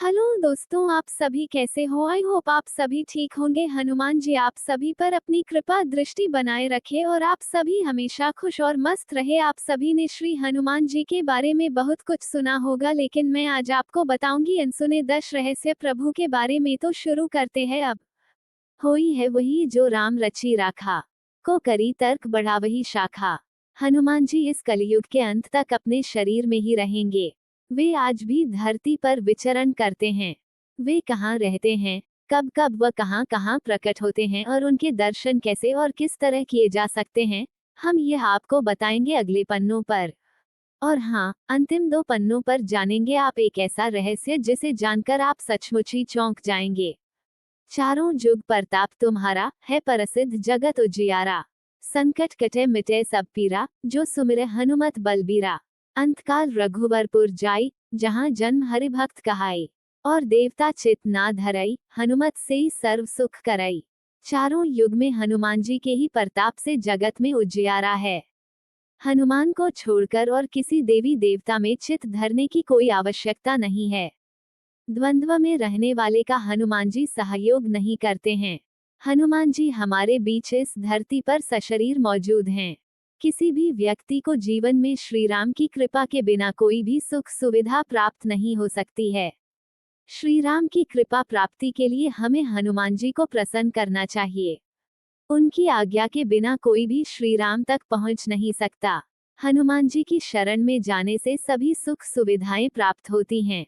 Hello दोस्तों, आप सभी कैसे हो? आई होप आप सभी ठीक होंगे। हनुमान जी आप सभी पर अपनी कृपा दृष्टि बनाए रखे और आप सभी हमेशा खुश और मस्त रहे। आप सभी ने श्री हनुमान जी के बारे में बहुत कुछ सुना होगा, लेकिन मैं आज आपको बताऊंगी अनसुने 10 रहस्य प्रभु के बारे में। तो शुरू करते हैं अब। होई है वही जो राम रची राखा, को करी तर्क बढ़ा वही शाखा। हनुमान जी इस कलयुग के अंत तक अपने शरीर में ही रहेंगे। वे आज भी धरती पर विचरण करते हैं। वे कहाँ रहते हैं, कब कब व कहाँ कहाँ प्रकट होते हैं और उनके दर्शन कैसे और किस तरह किए जा सकते हैं, हम यह आपको बताएंगे अगले पन्नों पर। और हाँ, अंतिम 2 पन्नों पर जानेंगे आप एक ऐसा रहस्य जिसे जानकर आप सचमुच ही चौंक जाएंगे। चारों जुग परताप तुम्हारा, है प्रसिद्ध जगत उजियारा। संकट कटे मिटे सब पीरा, जो सुमिरे हनुमत बलबीरा। अंतकाल रघुवरपुर जाई, जहाँ जन्म हरि भक्त कहाई। और देवता चित ना धरई, हनुमत से ही सर्व सुख करई। चारों युग में हनुमान जी के ही प्रताप से जगत में उजियारा है। हनुमान को छोड़कर और किसी देवी देवता में चित धरने की कोई आवश्यकता नहीं है। द्वंद्व में रहने वाले का हनुमान जी सहयोग नहीं करते हैं। हनुमान जी हमारे बीच इस धरती पर सशरीर मौजूद हैं। किसी भी व्यक्ति को जीवन में श्री राम की कृपा के बिना कोई भी सुख सुविधा प्राप्त नहीं हो सकती है। श्री राम की कृपा प्राप्ति के लिए हमें हनुमान जी को प्रसन्न करना चाहिए। उनकी आज्ञा के बिना कोई भी श्री राम तक पहुंच नहीं सकता। हनुमान जी की शरण में जाने से सभी सुख सुविधाएं प्राप्त होती हैं।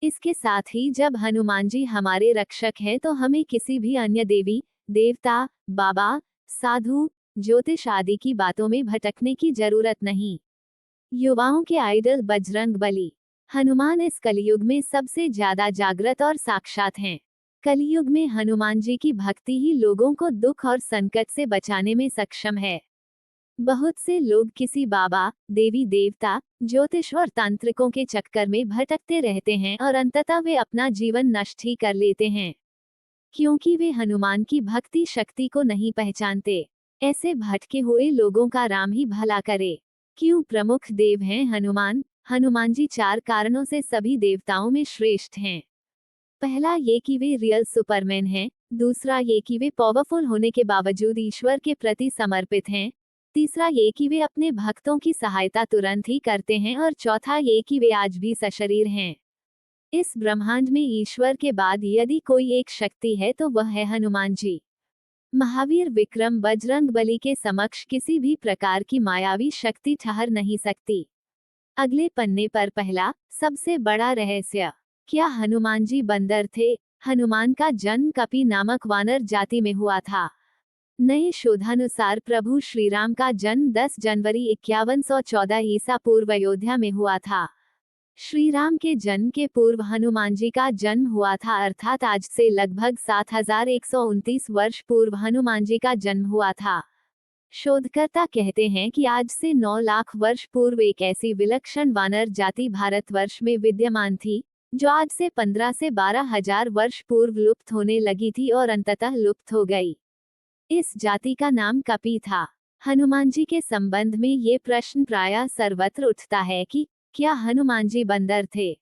इसके साथ ही जब हनुमान जी हमारे रक्षक हैं तो हमें किसी भी अन्य देवी देवता, बाबा, साधु, ज्योतिष आदि की बातों में भटकने की जरूरत नहीं। युवाओं के आइडल बजरंग बली। हनुमान इस कलयुग में सबसे ज्यादा जागृत और साक्षात हैं। कलयुग में हनुमान जी की भक्ति ही लोगों को दुख और संकट से बचाने में सक्षम है। बहुत से लोग किसी बाबा, देवी देवता, ज्योतिष और तांत्रिकों के चक्कर में भटकते रहते हैं और अंततः वे अपना जीवन नष्ट ही कर लेते हैं, क्योंकि वे हनुमान की भक्ति शक्ति को नहीं पहचानते। ऐसे भटके हुए लोगों का राम ही भला करे। क्यों प्रमुख देव हैं हनुमान? हनुमान जी 4 कारणों से सभी देवताओं में श्रेष्ठ हैं। पहला ये कि वे रियल सुपरमैन हैं। दूसरा ये कि वे पावरफुल होने के बावजूद ईश्वर के प्रति समर्पित हैं। तीसरा ये कि वे अपने भक्तों की सहायता तुरंत ही करते हैं और चौथा ये कि वे आज भी सशरीर हैं। इस ब्रह्मांड में ईश्वर के बाद यदि कोई एक शक्ति है तो वह है हनुमान जी। महावीर विक्रम बजरंग बली के समक्ष किसी भी प्रकार की मायावी शक्ति ठहर नहीं सकती। अगले पन्ने पर पहला सबसे बड़ा रहस्य। क्या हनुमान जी बंदर थे? हनुमान का जन्म कपि नामक वानर जाति में हुआ था। नए शोधानुसार प्रभु श्री राम का जन्म 10 जनवरी 5114 ईसा पूर्व अयोध्या में हुआ था। श्री राम के जन्म के पूर्व हनुमान जी का जन्म हुआ था, अर्थात आज से लगभग 7129 वर्ष पूर्व हनुमान जी का जन्म हुआ था। शोधकर्ता कहते हैं कि आज से 9 लाख वर्ष पूर्व एक ऐसी विलक्षण वानर जाति भारतवर्ष में विद्यमान थी, जो आज से 15 से 12 हजार वर्ष पूर्व लुप्त होने लगी थी और अंततः लुप्त हो गई। इस जाति का नाम कपि था। हनुमान जी के संबंध में ये प्रश्न प्रायः सर्वत्र उठता है कि क्या हनुमान जी बंदर थे?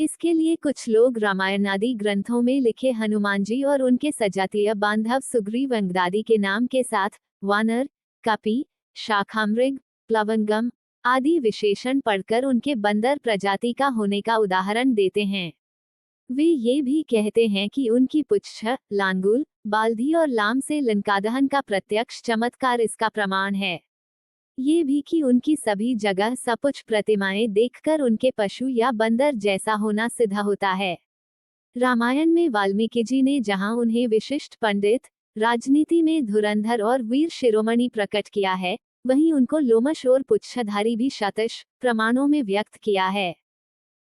इसके लिए कुछ लोग रामायण आदि ग्रंथों में लिखे हनुमान जी और उनके सजातीय बांधव सुग्रीव अंगदादी के नाम के साथ वानर, कपि, शाखामृग, प्लवंगम आदि विशेषण पढ़कर उनके बंदर प्रजाति का होने का उदाहरण देते हैं। वे ये भी कहते हैं कि उनकी पुच्छ, लांगुल, बाल्धी और लाम से लंकादहन का प्रत्यक्ष चमत्कार इसका प्रमाण है। ये भी कि उनकी सभी जगह सपुच्छ प्रतिमाएं देखकर उनके पशु या बंदर जैसा होना सिद्ध होता है। रामायण में वाल्मीकि जी ने जहां उन्हें विशिष्ट पंडित, राजनीति में धुरंधर और वीर शिरोमणि प्रकट किया है, वहीं उनको लोमश और पुच्छधारी भी शतश प्रमाणों में व्यक्त किया है।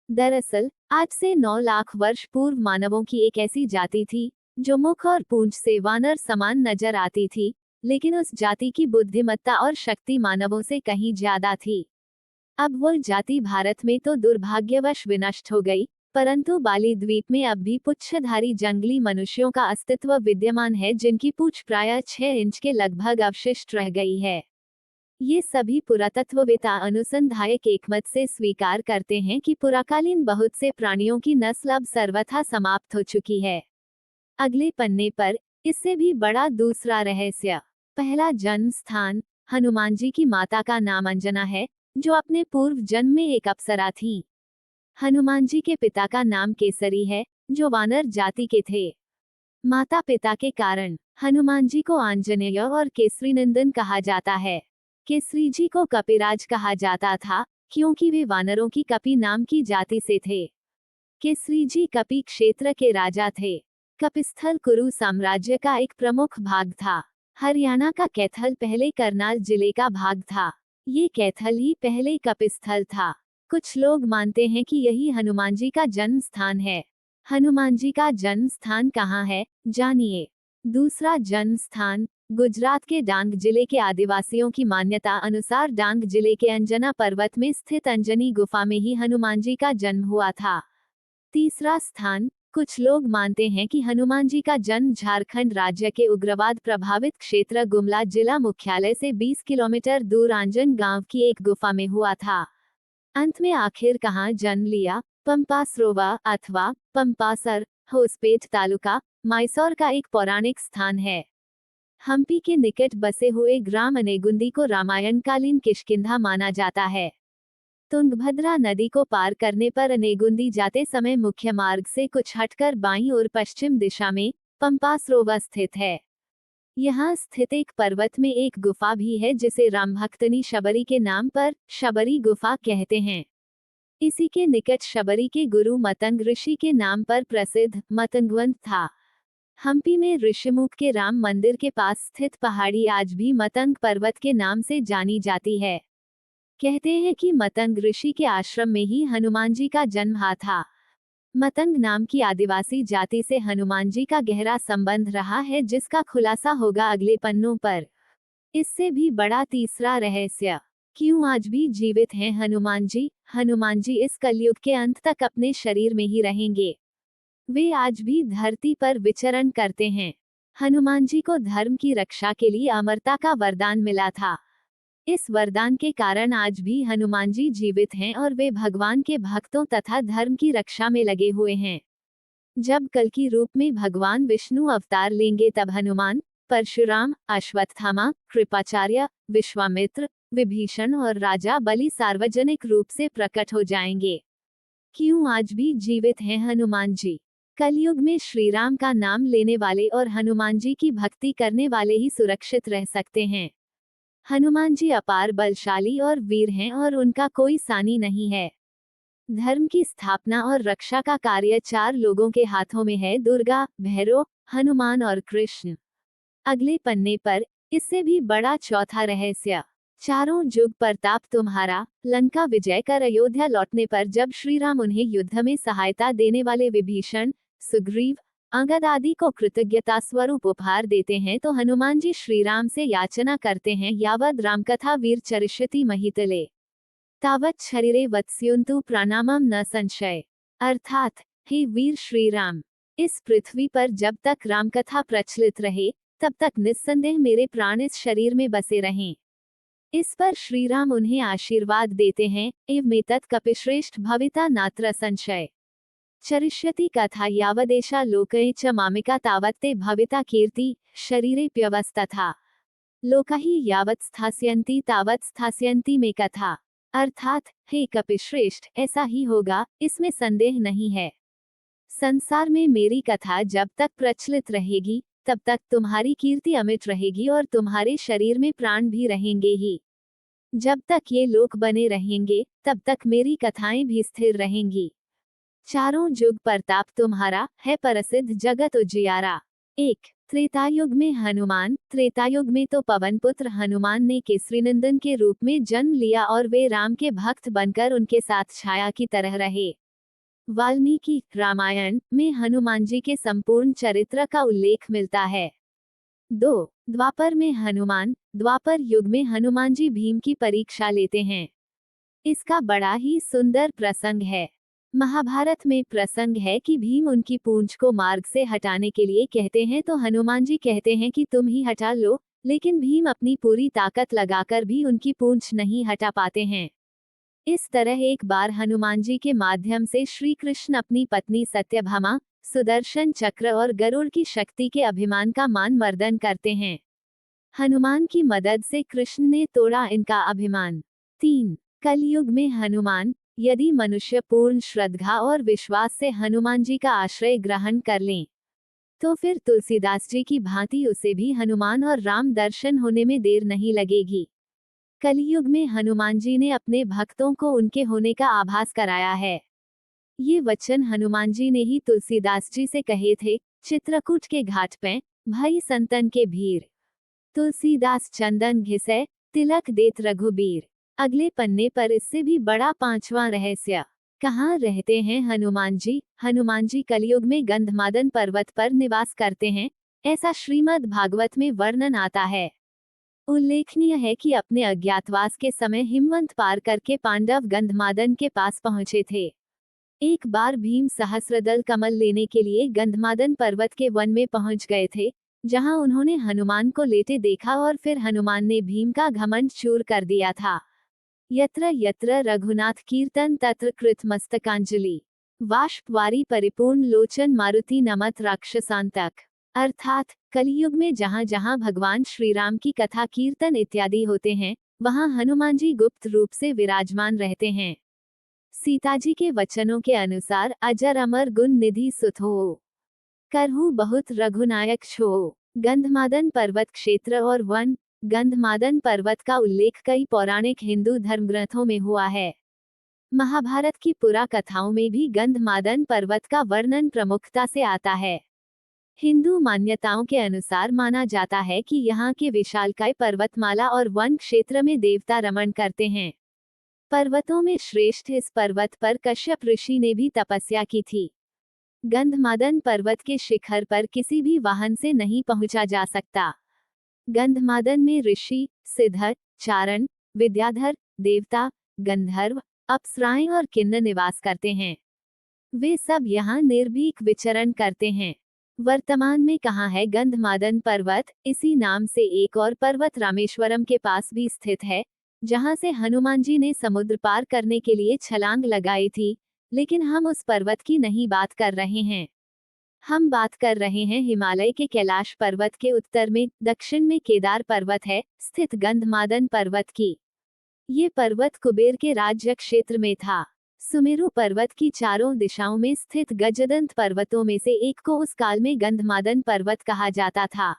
दरअसल आज से 9 लाख वर्ष पूर्व मानवों की एक ऐसी जाति थी, जो मुख और पूंछ से वानर समान नजर आती थी, लेकिन उस जाति की बुद्धिमत्ता और शक्ति मानवों से कहीं ज्यादा थी। अब वो जाति भारत में तो दुर्भाग्यवश विनष्ट हो गई, परंतु बाली द्वीप में अब भी पुच्छधारी जंगली मनुष्यों का अस्तित्व विद्यमान है, जिनकी पूंछ प्रायः 6 इंच के लगभग अवशिष्ट रह गई है। ये सभी पुरातत्ववेत्ता अनुसंधायक एकमत से स्वीकार करते हैं कि पुराकालीन बहुत से प्राणियों की नस्ल अब सर्वथा समाप्त हो चुकी है। अगले पन्ने पर इससे भी बड़ा दूसरा रहस्य। पहला जन्म स्थान। हनुमान जी की माता का नाम अंजना है, जो अपने पूर्व जन्म में एक अप्सरा थीं। हनुमान जी के पिता का नाम केसरी है, जो वानर जाति के थे। माता पिता के कारण हनुमान जी को आंजनेय और केसरी नंदन कहा जाता है। केसरी जी को कपिराज कहा जाता था, क्योंकि वे वानरों की कपि नाम की जाति से थे। केसरी जी कपि क्षेत्र के राजा थे। कपिस्थल कुरु साम्राज्य का एक प्रमुख भाग था। हरियाणा का कैथल पहले करनाल जिले का भाग था। ये कैथल ही पहले कपिस्थल था। कुछ लोग मानते हैं कि यही हनुमान जी का जन्म स्थान है। हनुमान जी का जन्म स्थान कहाँ है, जानिए। दूसरा जन्म स्थान। गुजरात के डांग जिले के आदिवासियों की मान्यता अनुसार डांग जिले के अंजना पर्वत में स्थित अंजनी गुफा में ही हनुमान जी का जन्म हुआ था। तीसरा स्थान। कुछ लोग मानते हैं कि हनुमान जी का जन्म झारखंड राज्य के उग्रवाद प्रभावित क्षेत्र गुमला जिला मुख्यालय से 20 किलोमीटर दूर आंजन गांव की एक गुफा में हुआ था। अंत में आखिर कहां जन्म लिया? पंपासरोवा अथवा पंपासर, होसपेट तालुका, मैसूर का एक पौराणिक स्थान है। हम्पी के निकट बसे हुए ग्राम अनेगुंदी को रामायणकालीन किष्किंधा माना जाता है। तुंगभद्रा नदी को पार करने पर अनेगुंदी जाते समय मुख्य मार्ग से कुछ हटकर बाईं ओर पश्चिम दिशा में पंपासरोवर स्थित है। यहाँ स्थित एक पर्वत में एक गुफा भी है, जिसे रामभक्तनी शबरी के नाम पर शबरी गुफा कहते हैं। इसी के निकट शबरी के गुरु मतंग ऋषि के नाम पर प्रसिद्ध मतंगवन था। हम्पी में ऋषिमुख के राम मंदिर के पास स्थित पहाड़ी आज भी मतंग पर्वत के नाम से जानी जाती है। कहते हैं कि मतंग ऋषि के आश्रम में ही हनुमान जी का जन्म हुआ था। मतंग नाम की आदिवासी जाति से हनुमान जी का गहरा संबंध रहा है, जिसका खुलासा होगा अगले पन्नों पर। इससे भी बड़ा तीसरा रहस्य। क्यों आज भी जीवित हैं हनुमान जी? हनुमान जी इस कलयुग के अंत तक अपने शरीर में ही रहेंगे। वे आज भी धरती पर विचरण करते हैं। हनुमान जी को धर्म की रक्षा के लिए अमरता का वरदान मिला था। इस वरदान के कारण आज भी हनुमान जी जीवित हैं और वे भगवान के भक्तों तथा धर्म की रक्षा में लगे हुए हैं। जब कल की रूप में भगवान विष्णु अवतार लेंगे, तब हनुमान, परशुराम, अश्वत्थामा, कृपाचार्य, विश्वामित्र, विभीषण और राजा बलि सार्वजनिक रूप से प्रकट हो जाएंगे। क्यों आज भी जीवित हैं हनुमान जी? कलयुग में श्री राम का नाम लेने वाले और हनुमान जी की भक्ति करने वाले ही सुरक्षित रह सकते हैं। हनुमान जी अपार बलशाली और वीर हैं और उनका कोई सानी नहीं है। धर्म की स्थापना और रक्षा का कार्य 4 लोगों के हाथों में है, दुर्गा, भैरव, हनुमान और कृष्ण। अगले पन्ने पर इससे भी बड़ा चौथा रहस्य। चारों युग प्रताप तुम्हारा। लंका विजय कर अयोध्या लौटने पर जब श्री राम उन्हें युद्ध में सहायता देने वाले विभीषण, सुग्रीव, अंगद आदि को कृतज्ञता स्वरूप उपहार देते हैं, तो हनुमान जी श्री राम से याचना करते हैं, यावद रामकथा वीर चरिष्यति महितले तावत शरीरे वत्स्युन्तु प्रणामम न संशय। अर्थात, हे वीर श्री राम, इस पृथ्वी पर जब तक रामकथा प्रचलित रहे, तब तक निस्संदेह मेरे प्राण इस शरीर में बसे रहें। इस पर श्री राम उन्हें आशीर्वाद देते हैं, एवमेतत् कपिश्रेष्ठ भविता नात्र संशय। चरिष्यति कथा यावदेशा लोकये च मामिका तावत् ते भविता कीर्ति शरीरे प्यवस्तथा लोकाहि यावत् स्थास्यन्ति तावत् स्थास्यन्ति में कथा। अर्थात, हे कपिश्रेष्ठ, ऐसा ही होगा, इसमें संदेह नहीं है। संसार में मेरी कथा जब तक प्रचलित रहेगी, तब तक तुम्हारी कीर्ति अमिट रहेगी और तुम्हारे शरीर में प्राण भी रहेंगे ही। जब तक ये लोक बने रहेंगे, तब तक मेरी कथाएं भी स्थिर रहेंगी। चारों युग प्रताप तुम्हारा है, प्रसिद्ध जगत उजियारा। 1. त्रेतायुग में हनुमान। त्रेतायुग में तो पवन पुत्र हनुमान ने केसरीनंदन के रूप में जन्म लिया और वे राम के भक्त बनकर उनके साथ छाया की तरह रहे। वाल्मीकि रामायण में हनुमान जी के संपूर्ण चरित्र का उल्लेख मिलता है। 2. द्वापर में हनुमान। द्वापर युग में हनुमान जी भीम की परीक्षा लेते हैं। इसका बड़ा ही सुंदर प्रसंग है। महाभारत में प्रसंग है कि भीम उनकी पूंछ को मार्ग से हटाने के लिए कहते हैं, तो हनुमान जी कहते हैं कि तुम ही हटा लो, लेकिन भीम अपनी पूरी ताकत लगाकर भी उनकी पूंछ नहीं हटा पाते हैं। इस तरह एक बार हनुमान जी के माध्यम से श्री कृष्ण अपनी पत्नी सत्यभामा, सुदर्शन चक्र और गरुड़ की शक्ति के अभिमान का मान मर्दन करते हैं। हनुमान की मदद से कृष्ण ने तोड़ा इनका अभिमान। 3. कलयुग में हनुमान। यदि मनुष्य पूर्ण श्रद्धा और विश्वास से हनुमान जी का आश्रय ग्रहण कर लें, तो फिर तुलसीदास जी की भांति उसे भी हनुमान और राम दर्शन होने में देर नहीं लगेगी। कलयुग में हनुमान जी ने अपने भक्तों को उनके होने का आभास कराया है। ये वचन हनुमान जी ने ही तुलसीदास जी से कहे थे। चित्रकूट के घाट पे भई संतन के भीड़, तुलसीदास चंदन घिसे, तिलक देत रघुबीर। अगले पन्ने पर इससे भी बड़ा 5वां रहस्य। कहाँ रहते हैं हनुमान जी? हनुमान जी कलयुग में गंधमादन पर्वत पर निवास करते हैं, ऐसा श्रीमद् भागवत में वर्णन आता है। उल्लेखनीय है कि अपने अज्ञातवास के समय हिमवंत पार करके पांडव गंधमादन के पास पहुंचे थे। एक बार भीम सहस्रदल कमल लेने के लिए गंधमादन पर्वत के वन में पहुंच गए थे, जहां उन्होंने हनुमान को लेटे देखा और फिर हनुमान ने भीम का घमंड चूर कर दिया था। यत्र यत्र रघुनाथ कीर्तन तत्र कृत मस्तकांजलि, वाष्पवारी परिपूर्ण लोचन मारुति नमत राक्षसांतक। अर्थात कलयुग में जहां जहां भगवान श्री राम की कथा कीर्तन इत्यादि होते हैं, वहां हनुमान जी गुप्त रूप से विराजमान रहते हैं। सीताजी के वचनों के अनुसार अजर अमर गुण निधि सुत हो, करहु बहुत रघुनायक छो। गंधमादन पर्वत क्षेत्र और वन। गंधमादन पर्वत का उल्लेख कई पौराणिक हिंदू धर्मग्रंथों में हुआ है। महाभारत की पुरा कथाओं में भी गंधमादन पर्वत का वर्णन प्रमुखता से आता है। हिंदू मान्यताओं के अनुसार माना जाता है कि यहाँ के विशालकाय पर्वतमाला और वन क्षेत्र में देवता रमण करते हैं। पर्वतों में श्रेष्ठ इस पर्वत पर कश्यप ऋषि ने भी तपस्या की थी। गंधमादन पर्वत के शिखर पर किसी भी वाहन से नहीं पहुंचा जा सकता। गंधमादन में ऋषि, सिद्ध, चारण, विद्याधर, देवता, गंधर्व, अप्सराएं और किन्नर निवास करते हैं। वे सब यहाँ निर्भीक विचरण करते हैं। वर्तमान में कहाँ है गंधमादन पर्वत? इसी नाम से एक और पर्वत रामेश्वरम के पास भी स्थित है, जहाँ से हनुमान जी ने समुद्र पार करने के लिए छलांग लगाई थी, लेकिन हम उस पर्वत की नहीं बात कर रहे हैं। हम बात कर रहे हैं हिमालय के कैलाश पर्वत के उत्तर में दक्षिण में केदार पर्वत है स्थित गंधमादन पर्वत की। ये पर्वत कुबेर के राज्य क्षेत्र में था। सुमेरु पर्वत की चारों दिशाओं में स्थित गजदंत पर्वतों में से एक को उस काल में गंधमादन पर्वत कहा जाता था।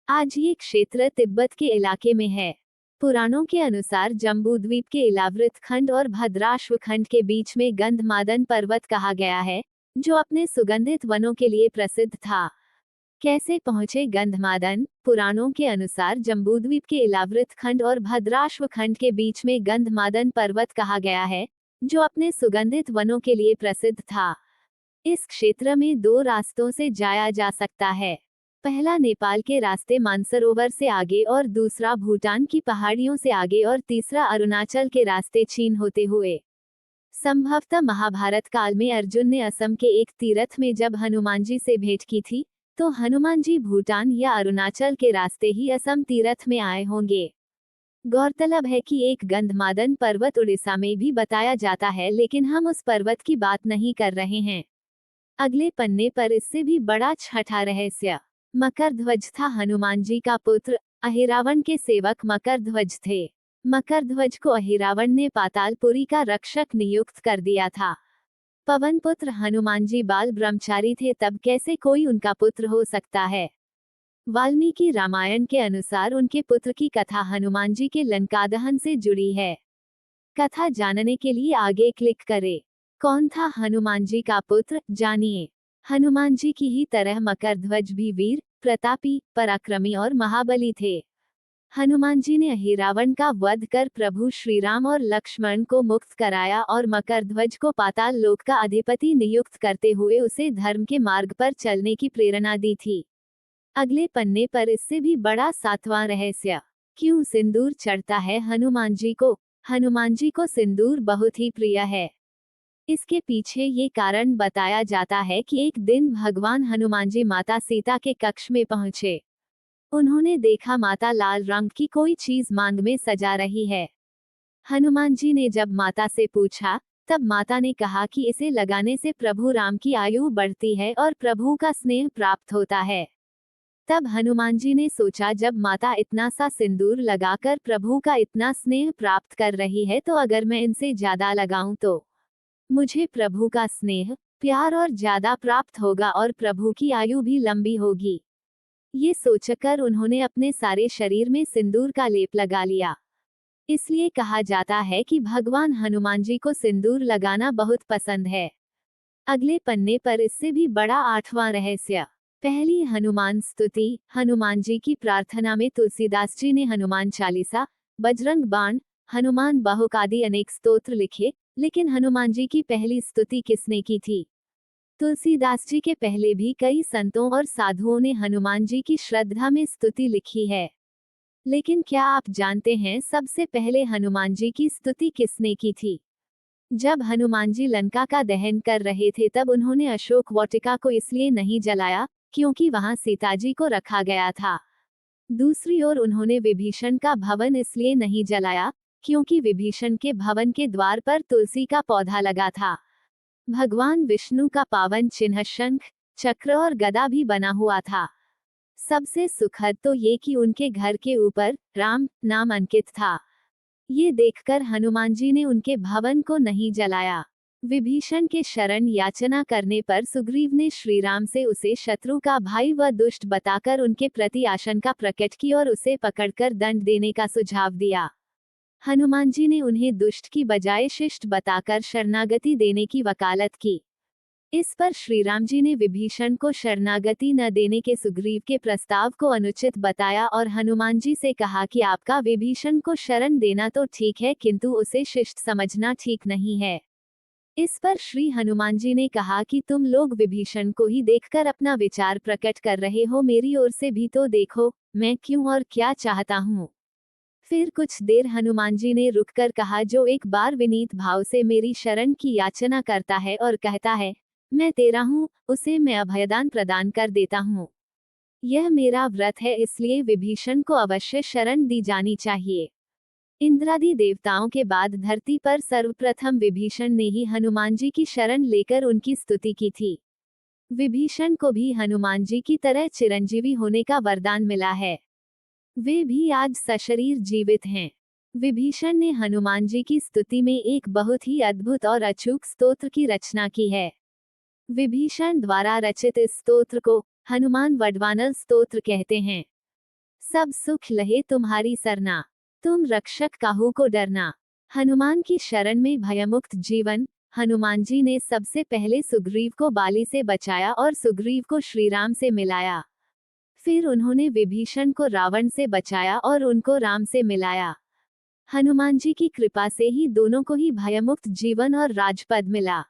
आज ये क्षेत्र तिब्बत के इलाके में है। पुराणों के अनुसार जम्बूद्वीप के इलावृत खंड और भद्राश्व खंड के बीच में गंधमादन पर्वत कहा गया है, जो अपने सुगंधित वनों के लिए प्रसिद्ध था। कैसे पहुंचे गंधमादन? पुराणों के अनुसार जम्बूद्वीप के इलावृत खंड और भद्राश्व खंड के बीच में गंधमादन पर्वत कहा गया है, जो अपने सुगंधित वनों के लिए प्रसिद्ध था। इस क्षेत्र में 2 रास्तों से जाया जा सकता है। पहला नेपाल के रास्ते मानसरोवर से आगे और दूसरा भूटान की पहाड़ियों से आगे और तीसरा अरुणाचल के रास्ते चीन होते हुए। संभवतः महाभारत काल में अर्जुन ने असम के एक तीर्थ में जब हनुमान जी से भेंट की थी, तो हनुमान जी भूटान या अरुणाचल के रास्ते ही असम तीर्थ में आए होंगे। गौरतलब है कि एक गंधमादन पर्वत उड़ीसा में भी बताया जाता है, लेकिन हम उस पर्वत की बात नहीं कर रहे हैं। अगले पन्ने पर इससे भी बड़ा छठा रहस्य। मकरध्वज था हनुमान जी का पुत्र। अहिरावण के सेवक मकरध्वज थे। मकरध्वज को अहिरावण ने पातालपुरी का रक्षक नियुक्त कर दिया था। पवन पुत्र हनुमान जी बाल ब्रह्मचारी थे, तब कैसे कोई उनका पुत्र हो सकता है? वाल्मीकि रामायण के अनुसार उनके पुत्र की कथा हनुमान जी के लंकादहन से जुड़ी है। कथा जानने के लिए आगे क्लिक करें। कौन था हनुमान जी का पुत्र? जानिए। हनुमान जी की ही तरह मकरध्वज भी वीर, प्रतापी, पराक्रमी और महाबली थे। हनुमान जी ने अहिरावण का वध कर प्रभु श्रीराम और लक्ष्मण को मुक्त कराया और मकरध्वज को पाताल लोक का अधिपति नियुक्त करते हुए उसे धर्म के मार्ग पर चलने की प्रेरणा दी थी। अगले पन्ने पर इससे भी बड़ा 7वां रहस्य। क्यों सिंदूर चढ़ता है हनुमान जी को? हनुमान जी को सिंदूर बहुत ही प्रिय है। इसके पीछे ये कारण बताया जाता है कि एक दिन भगवान हनुमान जी माता सीता के कक्ष में पहुंचे। उन्होंने देखा माता लाल रंग की कोई चीज मांग में सजा रही है। हनुमान जी ने जब माता से पूछा, तब माता ने कहा कि इसे लगाने से प्रभु राम की आयु बढ़ती है और प्रभु का स्नेह प्राप्त होता है। तब हनुमान जी ने सोचा, जब माता इतना सा सिंदूर लगाकर प्रभु का इतना स्नेह प्राप्त कर रही है, तो अगर मैं इनसे ज्यादा लगाऊं तो मुझे प्रभु का स्नेह प्यार और ज्यादा प्राप्त होगा और प्रभु की आयु भी लंबी होगी। ये सोचकर उन्होंने अपने सारे शरीर में सिंदूर का लेप लगा लिया। इसलिए कहा जाता है कि भगवान हनुमान जी को सिंदूर लगाना बहुत पसंद है। अगले पन्ने पर इससे भी बड़ा 8वां रहस्य। पहली हनुमान स्तुति। हनुमान जी की प्रार्थना में तुलसीदास जी ने हनुमान चालीसा, बजरंग बाण, हनुमान बाहुक आदि अनेक स्तोत्र लिखे, लेकिन हनुमान जी की पहली स्तुति किसने की थी? तुलसीदास जी के पहले भी कई संतों और साधुओं ने हनुमान जी की श्रद्धा में स्तुति लिखी है, लेकिन क्या आप जानते हैं सबसे पहले हनुमान जी की स्तुति किसने की थी? जब हनुमान जी लंका का दहन कर रहे थे, तब उन्होंने अशोक वाटिका को इसलिए नहीं जलाया क्योंकि वहां सीता जी को रखा गया था। दूसरी ओर उन्होंने विभीषण का भवन इसलिए नहीं जलाया क्योंकि विभीषण के भवन के द्वार पर तुलसी का पौधा लगा था। भगवान विष्णु का पावन चिन्ह शंख, चक्र और गदा भी बना हुआ था। सबसे सुखद तो ये कि उनके घर के ऊपर राम नाम अंकित था। ये देखकर हनुमान जी ने उनके भवन को नहीं जलाया। विभीषण के शरण याचना करने पर सुग्रीव ने श्री राम से उसे शत्रु का भाई व दुष्ट बताकर उनके प्रति आशंका प्रकट की और उसे पकड़कर दंड देने का सुझाव दिया। हनुमान जी ने उन्हें दुष्ट की बजाय शिष्ट बताकर शरणागति देने की वकालत की। इस पर श्री राम जी ने विभीषण को शरणागति न देने के सुग्रीव के प्रस्ताव को अनुचित बताया और हनुमान जी से कहा कि आपका विभीषण को शरण देना तो ठीक है, किंतु उसे शिष्ट समझना ठीक नहीं है। इस पर श्री हनुमान जी ने कहा कि तुम लोग विभीषण को ही देखकर अपना विचार प्रकट कर रहे हो, मेरी ओर से भी तो देखो, मैं क्यों और क्या चाहता हूँ। फिर कुछ देर हनुमान जी ने रुककर कहा, जो एक बार विनीत भाव से मेरी शरण की याचना करता है और कहता है मैं तेरा हूँ, उसे मैं अभयदान प्रदान कर देता हूँ। यह मेरा व्रत है, इसलिए विभीषण को अवश्य शरण दी जानी चाहिए। इंद्रादि देवताओं के बाद धरती पर सर्वप्रथम विभीषण ने ही हनुमान जी की शरण लेकर उनकी स्तुति की थी। विभीषण को भी हनुमान जी की तरह चिरंजीवी होने का वरदान मिला है। वे भी आज सशरीर जीवित हैं। विभीषण ने हनुमान जी की स्तुति में एक बहुत ही अद्भुत और अचूक स्तोत्र की रचना की है। विभीषण द्वारा रचित इस स्तोत्र को हनुमान वडवानल स्तोत्र कहते हैं। सब सुख लहे तुम्हारी सरना, तुम रक्षक काहू को डरना। हनुमान की शरण में भयमुक्त जीवन। हनुमान जी ने सबसे पहले सुग्रीव को बाली से बचाया और सुग्रीव को श्रीराम से मिलाया। फिर उन्होंने विभीषण को रावण से बचाया और उनको राम से मिलाया। हनुमान जी की कृपा से ही दोनों को ही भयमुक्त जीवन और राजपद मिला।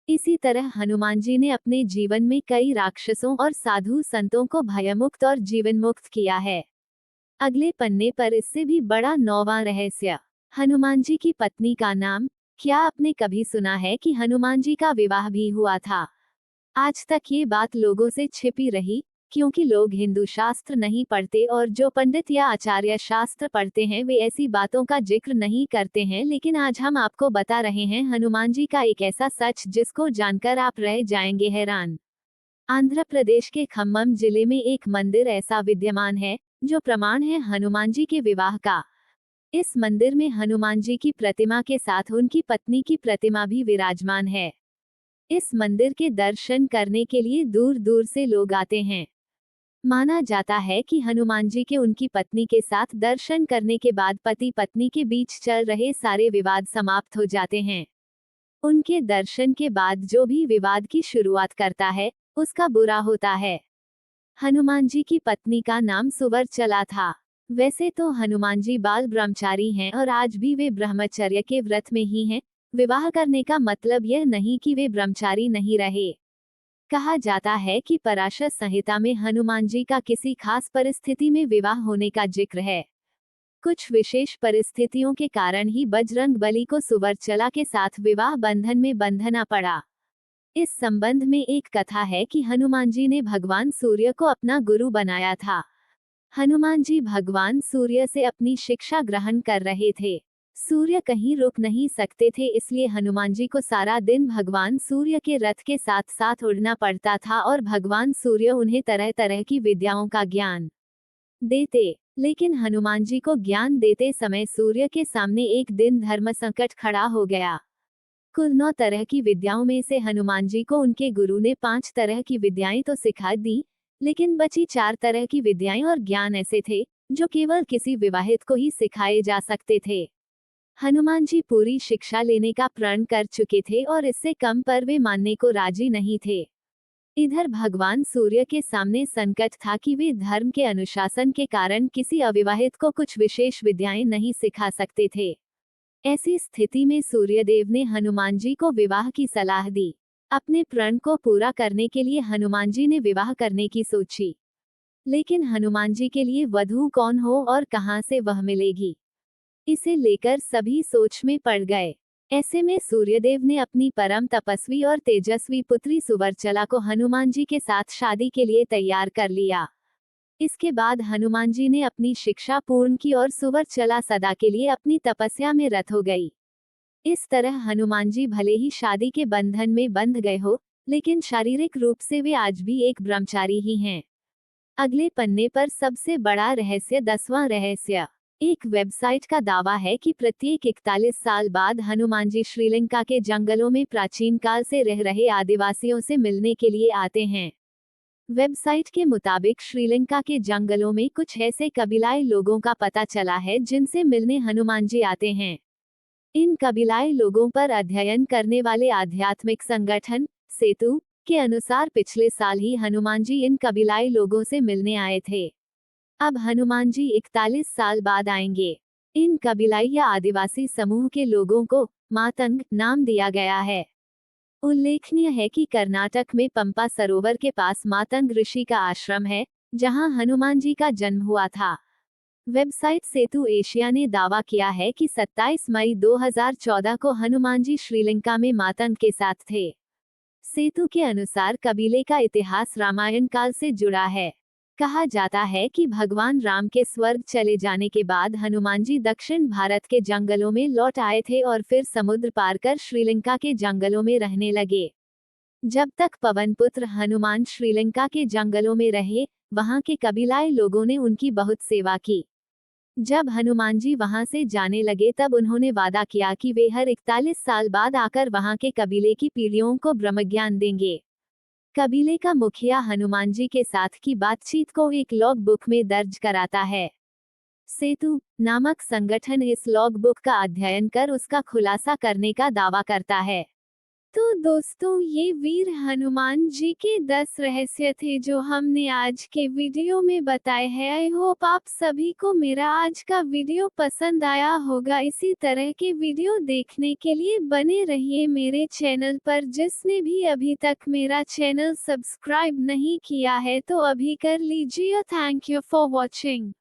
इसी तरह हनुमान जी ने अपने जीवन में कई राक्षसों और साधु संतों को भयमुक्त और जीवन मुक्त किया है। अगले पन्ने पर इससे भी बड़ा 9वां रहस्य। हनुमान जी की पत्नी का नाम। क्या आपने कभी सुना है कि हनुमान जी का विवाह भी हुआ था? आज तक ये बात लोगों से छिपी रही, क्योंकि लोग हिंदू शास्त्र नहीं पढ़ते और जो पंडित या आचार्य शास्त्र पढ़ते हैं वे ऐसी बातों का जिक्र नहीं करते हैं। लेकिन आज हम आपको बता रहे हैं हनुमान जी का एक ऐसा सच जिसको जानकर आप रह जाएंगे हैरान। आंध्र प्रदेश के खम्मम जिले में एक मंदिर ऐसा विद्यमान है जो प्रमाण है हनुमान जी के विवाह का। इस मंदिर में हनुमान जी की प्रतिमा के साथ उनकी पत्नी की प्रतिमा भी विराजमान है। इस मंदिर के दर्शन करने के लिए दूर दूर से लोग आते हैं। माना जाता है कि हनुमान जी के उनकी पत्नी के साथ दर्शन करने के बाद पति पत्नी के बीच चल रहे सारे विवाद समाप्त हो जाते हैं। उनके दर्शन के बाद जो भी विवाद की शुरुआत करता है उसका बुरा होता है। हनुमान जी की पत्नी का नाम सुवर्चला था। वैसे तो हनुमान जी बाल ब्रह्मचारी हैं और आज भी वे ब्रह्मचर्य के व्रत में ही हैं। विवाह करने का मतलब यह नहीं कि वे ब्रह्मचारी नहीं रहे। कहा जाता है कि पराशर संहिता में हनुमान जी का किसी खास परिस्थिति में विवाह होने का जिक्र है। कुछ विशेष परिस्थितियों के कारण ही बजरंग बली को सुवर्चला के साथ विवाह बंधन में बंधना पड़ा। इस संबंध में एक कथा है कि हनुमान जी ने भगवान सूर्य को अपना गुरु बनाया था। हनुमान जी भगवान सूर्य से अपनी शिक्षा ग्रहण कर रहे थे। सूर्य कहीं रुक नहीं सकते थे, इसलिए हनुमान जी को सारा दिन भगवान सूर्य के रथ के साथ साथ उड़ना पड़ता था और भगवान सूर्य उन्हें तरह तरह की विद्याओं का ज्ञान देते। लेकिन हनुमान जी को ज्ञान देते समय सूर्य के सामने एक दिन धर्म संकट खड़ा हो गया। कुल 9 तरह की विद्याओं में से हनुमान जी को उनके गुरु ने 5 तरह की विद्याएं तो सिखा दी, लेकिन बची 4 तरह की विद्याएं और ज्ञान ऐसे थे जो केवल किसी विवाहित को ही सिखाए जा सकते थे। हनुमान जी पूरी शिक्षा लेने का प्रण कर चुके थे और इससे कम पर वे मानने को राजी नहीं थे। इधर भगवान सूर्य के सामने संकट था कि वे धर्म के अनुशासन के कारण किसी अविवाहित को कुछ विशेष विद्याएं नहीं सिखा सकते थे। ऐसी स्थिति में सूर्यदेव ने हनुमान जी को विवाह की सलाह दी। अपने प्रण को पूरा करने के लिए हनुमान जी ने विवाह करने की सोची, लेकिन हनुमान जी के लिए वधू कौन हो और कहां से वह मिलेगी, इसे लेकर सभी सोच में पड़ गए। ऐसे में सूर्यदेव ने अपनी परम तपस्वी और तेजस्वी पुत्री सुवर्चला को हनुमान जी के साथ शादी के लिए तैयार कर लिया। इसके बाद हनुमान जी ने अपनी शिक्षा पूर्ण की और सुवर्चला सदा के लिए अपनी तपस्या में रत हो गई। इस तरह हनुमान जी भले ही शादी के बंधन में बंध गए हो, लेकिन शारीरिक रूप से वे आज भी एक ब्रह्मचारी ही हैं। अगले पन्ने पर सबसे बड़ा रहस्य, 10वां रहस्य। एक वेबसाइट का दावा है कि प्रत्येक 41 साल बाद हनुमान जी श्रीलंका के जंगलों में प्राचीन काल से रह रहे आदिवासियों से मिलने के लिए आते हैं। वेबसाइट के मुताबिक श्रीलंका के जंगलों में कुछ ऐसे कबीलाई लोगों का पता चला है जिनसे मिलने हनुमान जी आते हैं। इन कबीलाई लोगों पर अध्ययन करने वाले आध्यात्मिक संगठन सेतु के अनुसार पिछले साल ही हनुमान जी इन कबीलाई लोगों से मिलने आए थे। अब हनुमान जी 41 साल बाद आएंगे। इन कबीलाई या आदिवासी समूह के लोगों को मातंग नाम दिया गया है। उल्लेखनीय है कि कर्नाटक में पंपा सरोवर के पास मातंग ऋषि का आश्रम है, जहां हनुमान जी का जन्म हुआ था। वेबसाइट सेतु एशिया ने दावा किया है कि 27 मई 2014 को हनुमान जी श्रीलंका में मातंग के साथ थे। सेतु के अनुसार कबीले का इतिहास रामायण काल से जुड़ा है। कहा जाता है कि भगवान राम के स्वर्ग चले जाने के बाद हनुमान जी दक्षिण भारत के जंगलों में लौट आए थे और फिर समुद्र पार कर श्रीलंका के जंगलों में रहने लगे। जब तक पवनपुत्र हनुमान श्रीलंका के जंगलों में रहे, वहां के कबीलाई लोगों ने उनकी बहुत सेवा की। जब हनुमान जी वहां से जाने लगे तब उन्होंने वादा किया कि वे हर 41 साल बाद आकर वहां के कबीले की पीढ़ियों को ब्रह्मज्ञान देंगे। कबीले का मुखिया हनुमान जी के साथ की बातचीत को एक लॉग बुक में दर्ज कराता है। सेतु नामक संगठन इस लॉग बुक का अध्ययन कर उसका खुलासा करने का दावा करता है। तो दोस्तों, ये वीर हनुमान जी के 10 रहस्य थे जो हमने आज के वीडियो में बताए हैं। आई होप आप सभी को मेरा आज का वीडियो पसंद आया होगा। इसी तरह के वीडियो देखने के लिए बने रहिए मेरे चैनल पर। जिसने भी अभी तक मेरा चैनल सब्सक्राइब नहीं किया है तो अभी कर लीजिए। Thank you for watching.